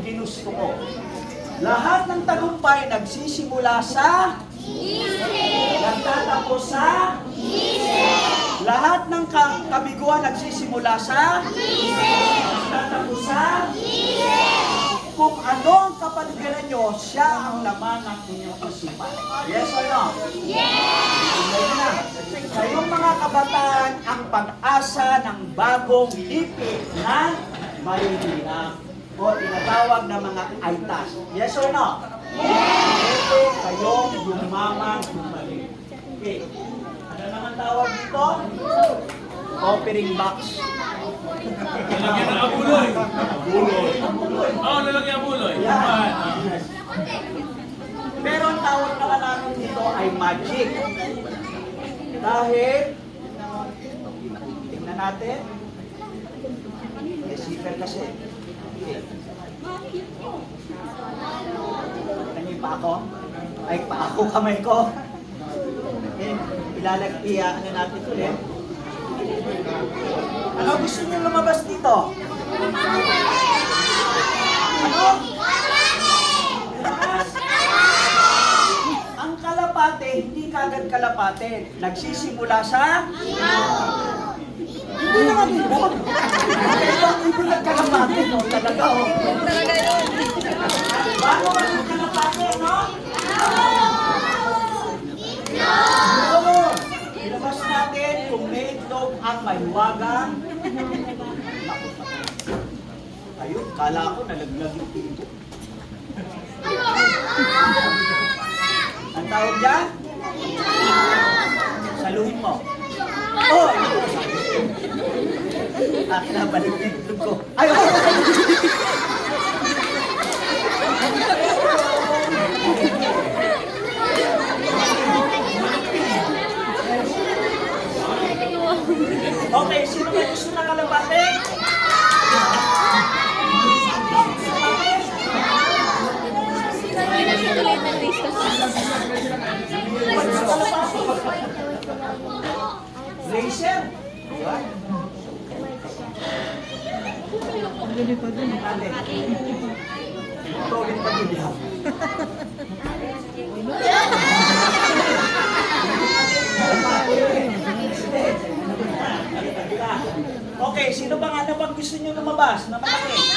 ginusto ko. Lahat ng tagumpay nagsisimula sa nagtatapos sa lahat ng kabiguan nagsisimula sa nagtatapos sa kung ano ang kapaligiran nyo, siya ang laman ng inyong isipan. Yes or no? Yes! Kayong mga kabataan ang pag-asa ng bagong lipi na Maynila o tinatawag na mga aitas. Yes or no? Yes! Ito kayong yumamang bumalik. Okay. Ano naman tawag dito? Offering box. Lalagyan ng abuloy. Abuloy. Oo, lalagyan ng abuloy. Yan. Pero ang tawag naman namin dito ay magic. Dahil, tingnan natin. Deceiver kasi. Ano yung pa ako? Ay, pa ako kamay ko. Ano natin ulit. Ano gusto niyo lumabas dito? Ano? Ang kalapate, hindi kagad kalapate. Nagsisimula sa? Hindi naman ibon. Ibang ibon ang kalapate, no? Talaga, oh. Talaga yun. Bago ka ng kalapate, no? Ilabas natin kung may itlog ang mahiwagang. Ayun, kala ko nalaglag yung pinto. Ang tawag dyan? Saluhin mo. Oh! Nabalik yung itlog ko. Ay, oh! Okay, sino may gusto na kalapate? Tuloy ng lista. Laser? Tolin pa din yan. Okay, sino bang ano bang gusto nyo lumabas na malaki?